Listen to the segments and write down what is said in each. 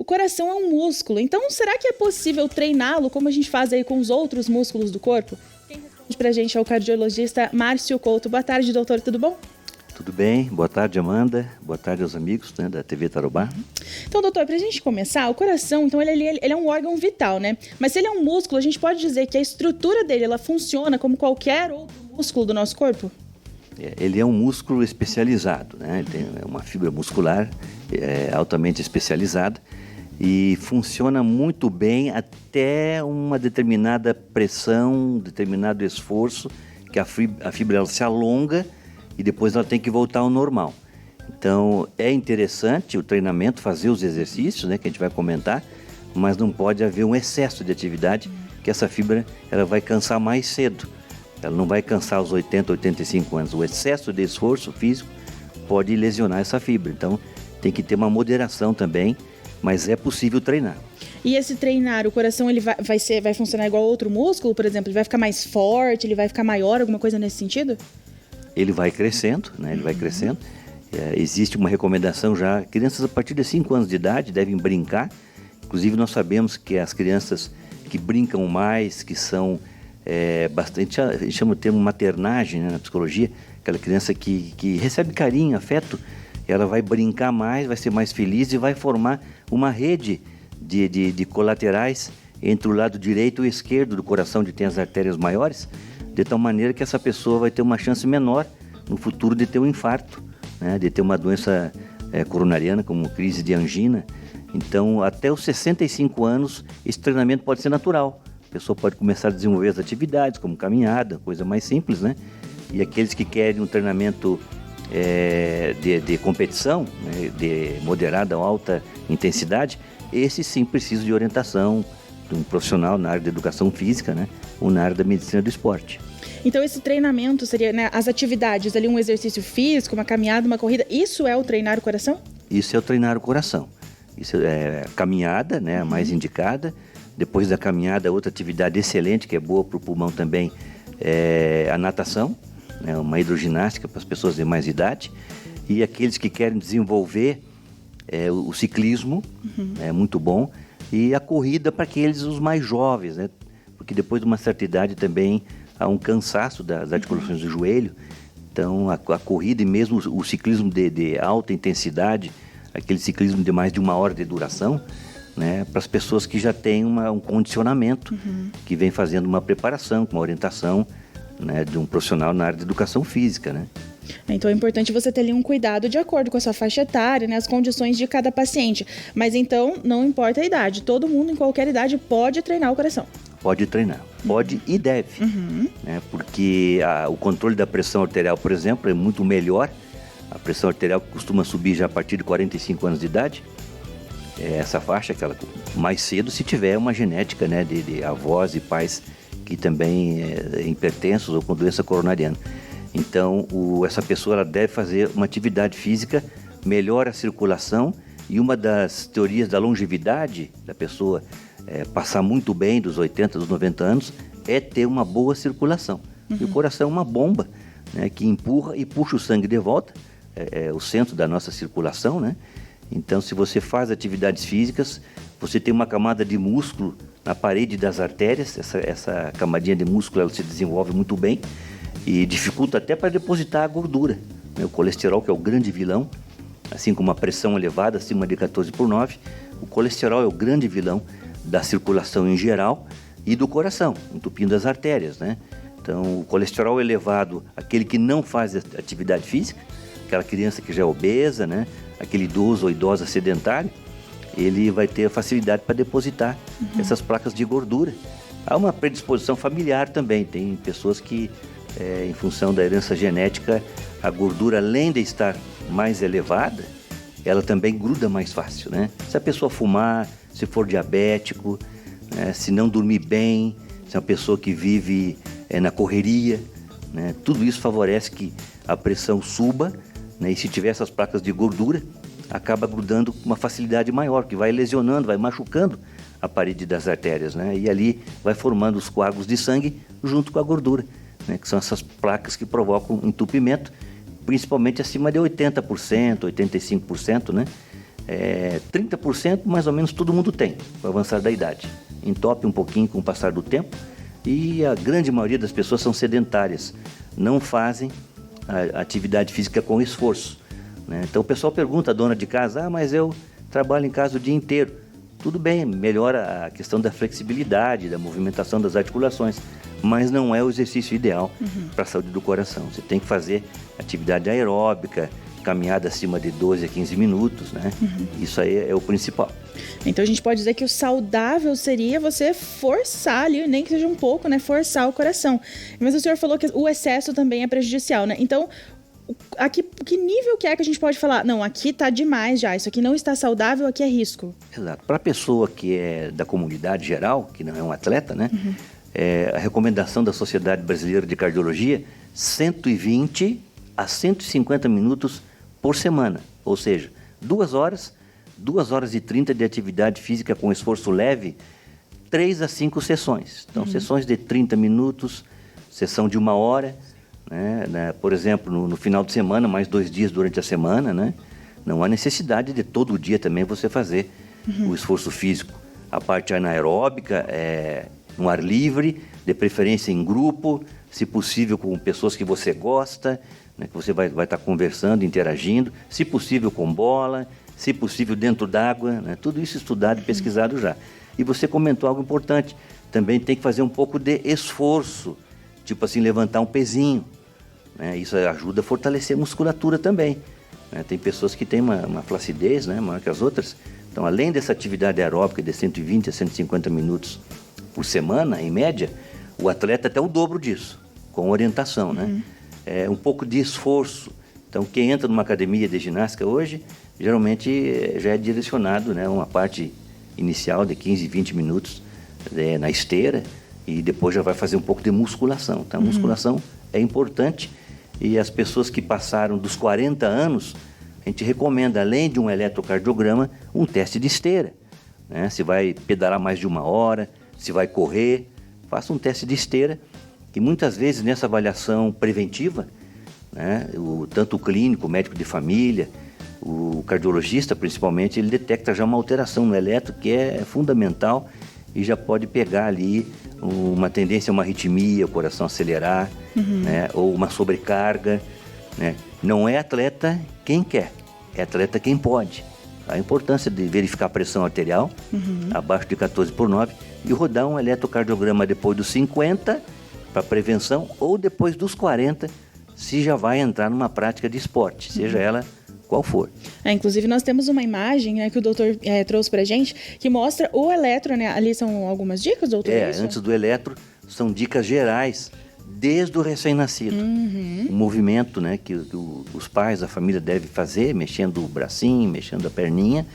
coração é um músculo, então será que é possível treiná-lo como a gente faz aí com os outros músculos do corpo? Quem responde pra gente é o cardiologista Márcio Couto. Boa tarde, doutor, tudo bom? Tudo bem, boa tarde, Amanda, boa tarde aos amigos, né, da TV Tarobá. Então, doutor, pra gente começar, o coração, então ele é um órgão vital, né? Mas se ele é um músculo, a gente pode dizer que a estrutura dele, ela funciona como qualquer outro músculo do nosso corpo? Ele é um músculo especializado, né? Ele tem uma fibra muscular altamente especializada e funciona muito bem até uma determinada pressão, um determinado esforço, que a fibra ela se alonga e depois ela tem que voltar ao normal. Então é interessante o treinamento, fazer os exercícios, né, que a gente vai comentar, mas não pode haver um excesso de atividade, que essa fibra ela vai cansar mais cedo. Ela não vai cansar aos 80, 85 anos. O excesso de esforço físico pode lesionar essa fibra. Então tem que ter uma moderação também, mas é possível treinar. E esse treinar, o coração ele vai funcionar igual outro músculo, por exemplo? Ele vai ficar mais forte, ele vai ficar maior, alguma coisa nesse sentido? Ele vai crescendo, né? Ele vai crescendo. Existe uma recomendação já, crianças a partir de 5 anos de idade devem brincar. Inclusive nós sabemos que as crianças que brincam mais, que são bastante, a gente chama o termo maternagem, né, na psicologia, aquela criança que recebe carinho, afeto, ela vai brincar mais, vai ser mais feliz e vai formar uma rede de colaterais entre o lado direito e esquerdo do coração, onde tem as artérias maiores, de tal maneira que essa pessoa vai ter uma chance menor no futuro de ter um infarto, né, de ter uma doença coronariana, como crise de angina. Então, até os 65 anos, esse treinamento pode ser natural. A pessoa pode começar a desenvolver as atividades, como caminhada, coisa mais simples, né? E aqueles que querem um treinamento de competição, né, de moderada ou alta intensidade, esses sim precisam de orientação de um profissional na área da educação física, né, ou na área da medicina do esporte. Então esse treinamento seria, né, as atividades ali, um exercício físico, uma caminhada, uma corrida, isso é o treinar o coração? Isso é o treinar o coração. Isso é a caminhada, né, a mais indicada. Depois da caminhada, outra atividade excelente, que é boa para o pulmão também, é a natação, né, uma hidroginástica para as pessoas de mais idade. E aqueles que querem desenvolver o ciclismo, é muito bom. E a corrida para aqueles os mais jovens, né, porque depois de uma certa idade também há um cansaço das articulações do joelho. Então a corrida e mesmo o ciclismo de alta intensidade, aquele ciclismo de mais de 1 hora de duração, né, para as pessoas que já têm um condicionamento, que vem fazendo uma preparação, uma orientação, né, de um profissional na área de educação física, né? Então é importante você ter ali um cuidado de acordo com a sua faixa etária, né, as condições de cada paciente. Mas então não importa a idade, todo mundo em qualquer idade pode treinar o coração. Pode treinar, pode e deve, né, porque o controle da pressão arterial, por exemplo, é muito melhor. A pressão arterial costuma subir já a partir de 45 anos de idade. Essa faixa, aquela mais cedo, se tiver uma genética, né, de avós e pais que também hipertensos ou com doença coronariana. Então, essa pessoa ela deve fazer uma atividade física, melhora a circulação, e uma das teorias da longevidade da pessoa passar muito bem dos 80, dos 90 anos, é ter uma boa circulação. E o coração é uma bomba, né, que empurra e puxa o sangue de volta, é o centro da nossa circulação, né? Então, se você faz atividades físicas, você tem uma camada de músculo na parede das artérias, essa camadinha de músculo ela se desenvolve muito bem e dificulta até para depositar a gordura, né? O colesterol, que é o grande vilão, assim como a pressão elevada, acima de 14/9, o colesterol é o grande vilão da circulação em geral e do coração, entupindo as artérias, né? Então, o colesterol elevado, aquele que não faz atividade física, aquela criança que já é obesa, né? Aquele idoso ou idosa sedentário, ele vai ter facilidade para depositar essas placas de gordura. Há uma predisposição familiar também, tem pessoas que, em função da herança genética, a gordura, além de estar mais elevada, ela também gruda mais fácil, né? Se a pessoa fumar, se for diabético, né? Se não dormir bem, se é uma pessoa que vive na correria, né? Tudo isso favorece que a pressão suba, né? E se tiver essas placas de gordura, acaba grudando com uma facilidade maior, que vai lesionando, vai machucando a parede das artérias, né? E ali vai formando os coágulos de sangue junto com a gordura, né? Que são essas placas que provocam entupimento, principalmente acima de 80%, 85%, né? 30% mais ou menos todo mundo tem, com o avançar da idade. Entope um pouquinho com o passar do tempo, e a grande maioria das pessoas são sedentárias, não fazem a atividade física com esforço, né? Então o pessoal pergunta, a dona de casa, mas eu trabalho em casa o dia inteiro. Tudo bem, melhora a questão da flexibilidade, da movimentação das articulações, mas não é o exercício ideal para a saúde do coração. Você tem que fazer atividade aeróbica, caminhada acima de 12 a 15 minutos, né? Isso aí é o principal. Então a gente pode dizer que o saudável seria você forçar ali, nem que seja um pouco, né? Forçar o coração. Mas o senhor falou que o excesso também é prejudicial, né? Então, aqui, que nível que é que a gente pode falar? Não, aqui tá demais já, isso aqui não está saudável, aqui é risco. Exato. Para a pessoa que é da comunidade geral, que não é um atleta, né? A recomendação da Sociedade Brasileira de Cardiologia, 120 a 150 minutos por semana. Ou seja, 2 horas e 30 de atividade física com esforço leve, 3 a 5 sessões. Então, sessões de 30 minutos, sessão de 1 hora, né? Por exemplo, no final de semana, mais 2 dias durante a semana, né? Não há necessidade de todo dia também você fazer o esforço físico. A parte anaeróbica no ar livre, de preferência em grupo, se possível com pessoas que você gosta, né? Que você vai estar conversando, interagindo, se possível com bola, se possível dentro d'água, né? Tudo isso estudado e pesquisado já. E você comentou algo importante, também tem que fazer um pouco de esforço, tipo assim, levantar um pezinho, né? Isso ajuda a fortalecer a musculatura também, né? Tem pessoas que têm uma flacidez, né, maior que as outras. Então, além dessa atividade aeróbica de 120 a 150 minutos por semana, em média, o atleta até o dobro disso, com orientação, né? Um pouco de esforço. Então, quem entra numa academia de ginástica hoje, geralmente já é direcionado, né, uma parte inicial de 15, 20 minutos na esteira, e depois já vai fazer um pouco de musculação. Então, a musculação é importante, e as pessoas que passaram dos 40 anos, a gente recomenda, além de um eletrocardiograma, um teste de esteira, né? Se vai pedalar mais de 1 hora, se vai correr, faça um teste de esteira, que muitas vezes nessa avaliação preventiva, né, tanto o clínico, o médico de família, o cardiologista principalmente, ele detecta já uma alteração no eletro que é fundamental e já pode pegar ali uma tendência a uma arritmia, o coração acelerar, né, ou uma sobrecarga, né? Não é atleta quem quer, é atleta quem pode. A importância de verificar a pressão arterial abaixo de 14/9 e rodar um eletrocardiograma depois dos 50 para prevenção, ou depois dos 40 se já vai entrar numa prática de esporte, seja ela qual for. Inclusive, nós temos uma imagem, né, que o doutor trouxe pra gente, que mostra o eletro, né? Ali são algumas dicas, doutor? Antes do eletro, são dicas gerais, desde o recém-nascido. O movimento, né, que os pais, a família deve fazer, mexendo o bracinho, mexendo a perninha,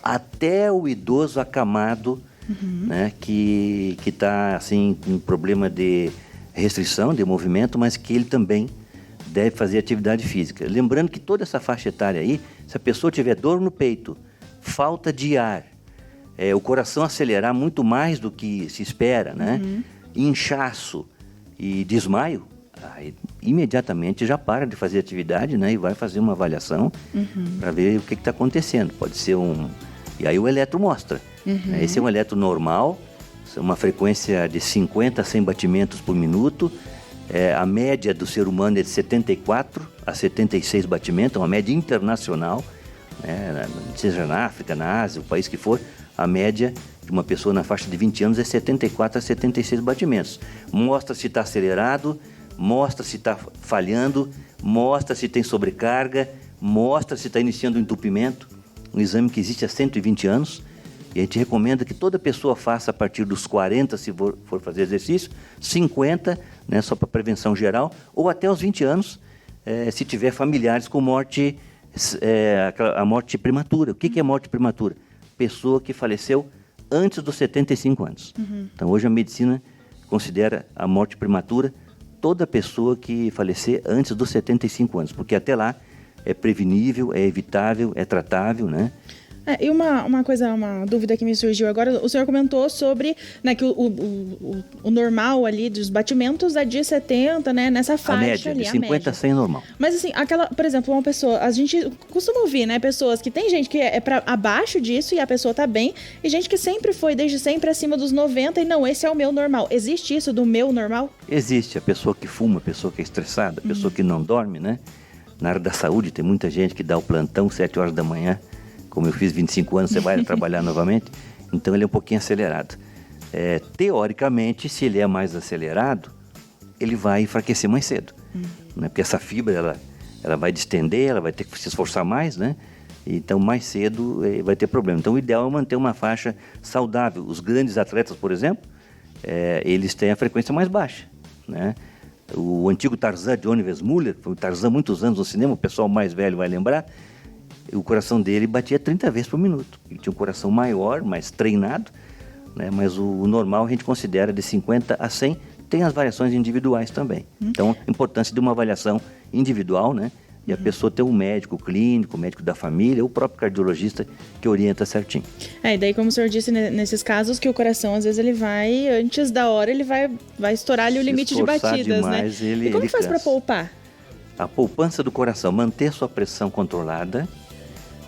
até o idoso acamado, né, que está assim, com um problema de restrição de movimento, mas que ele também deve fazer atividade física. Lembrando que toda essa faixa etária aí, se a pessoa tiver dor no peito, falta de ar, o coração acelerar muito mais do que se espera, né? Inchaço e desmaio, aí, imediatamente já para de fazer atividade, né? E vai fazer uma avaliação para ver o que está acontecendo. Pode ser E aí o eletro mostra. Esse é um eletro normal, uma frequência de 50 a 100 batimentos por minuto. A média do ser humano é de 74 a 76 batimentos, uma média internacional, né? Seja na África, na Ásia, o país que for, a média de uma pessoa na faixa de 20 anos é 74 a 76 batimentos. Mostra se está acelerado, mostra se está falhando, mostra se tem sobrecarga, mostra se está iniciando um entupimento. Um exame que existe há 120 anos, e a gente recomenda que toda pessoa faça a partir dos 40, se for fazer exercício, 50, né, só para prevenção geral, ou até os 20 anos, se tiver familiares com morte, a morte prematura. O que é morte prematura? Pessoa que faleceu antes dos 75 anos. Então, hoje a medicina considera a morte prematura toda pessoa que falecer antes dos 75 anos, porque até lá é prevenível, é evitável, é tratável, né? E uma coisa, uma dúvida que me surgiu agora, o senhor comentou sobre, né, que o normal ali dos batimentos é de 70, né, nessa faixa a média, ali, de 50 a 100 normal. Mas assim, por exemplo, uma pessoa, a gente costuma ouvir, né, pessoas que tem gente que é para abaixo disso e a pessoa tá bem, e gente que sempre foi, desde sempre, acima dos 90 e não, esse é o meu normal. Existe isso do meu normal? Existe a pessoa que fuma, a pessoa que é estressada, a pessoa que não dorme, né? Na área da saúde tem muita gente que dá o plantão 7 horas da manhã. Como eu fiz 25 anos, você vai trabalhar novamente. Então ele é um pouquinho acelerado. Teoricamente, se ele é mais acelerado, ele vai enfraquecer mais cedo. Né? Porque essa fibra, ela vai distender, ela vai ter que se esforçar mais, né? Então mais cedo vai ter problema. Então o ideal é manter uma faixa saudável. Os grandes atletas, por exemplo, eles têm a frequência mais baixa, né? O antigo Tarzan, Johnny Weissmuller, foi o Tarzan muitos anos no cinema, o pessoal mais velho vai lembrar. O coração dele batia 30 vezes por minuto. Ele tinha um coração maior, mais treinado, né? Mas o normal a gente considera de 50 a 100. Tem as variações individuais também. Então, a importância de uma avaliação individual, né? E a pessoa ter um médico clínico, médico da família, ou o próprio cardiologista que orienta certinho. E daí, como o senhor disse, nesses casos que o coração, às vezes, ele vai, antes da hora, ele vai estourar ali o limite de batidas, demais, né? E como faz para poupar? A poupança do coração, manter sua pressão controlada,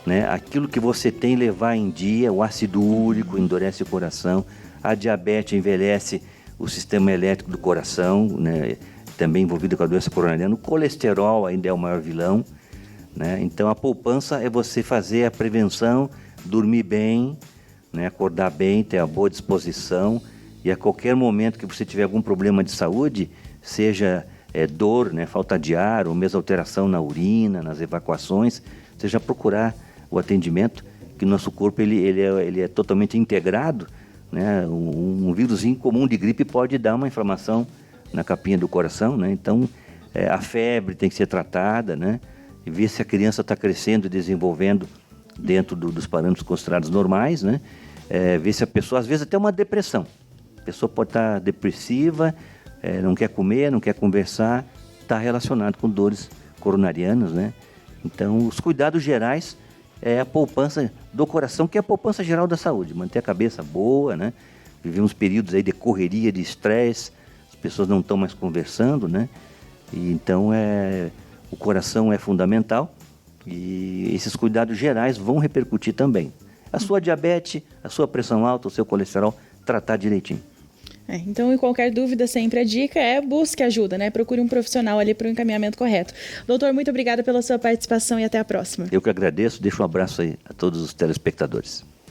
né? Aquilo que você tem, levar em dia, o ácido úrico endurece o coração, a diabetes envelhece o sistema elétrico do coração, né? Também envolvido com a doença coronariana. O colesterol ainda é o maior vilão, né? Então a poupança é você fazer a prevenção, dormir bem, né? Acordar bem, ter a boa disposição, e a qualquer momento que você tiver algum problema de saúde, seja dor, né? Falta de ar, ou mesmo alteração na urina, nas evacuações, seja procurar o atendimento, que o nosso corpo ele é totalmente integrado, né? Um vírusinho comum de gripe pode dar uma inflamação na capinha do coração, né? Então a febre tem que ser tratada, né? E ver se a criança está crescendo e desenvolvendo dentro dos parâmetros considerados normais, né? Ver se a pessoa, às vezes até uma depressão, a pessoa pode estar depressiva, não quer comer, não quer conversar, está relacionado com dores coronarianas, né? Então os cuidados gerais é a poupança do coração, que é a poupança geral da saúde, manter a cabeça boa, né? Vivemos períodos aí de correria, de estresse, as pessoas não estão mais conversando, né? E então o coração é fundamental, e esses cuidados gerais vão repercutir também. A sua diabetes, a sua pressão alta, o seu colesterol, tratar direitinho. Então, qualquer dúvida, sempre a dica é busque ajuda, né? Procure um profissional ali para o encaminhamento correto. Doutor, muito obrigada pela sua participação e até a próxima. Eu que agradeço, deixo um abraço aí a todos os telespectadores.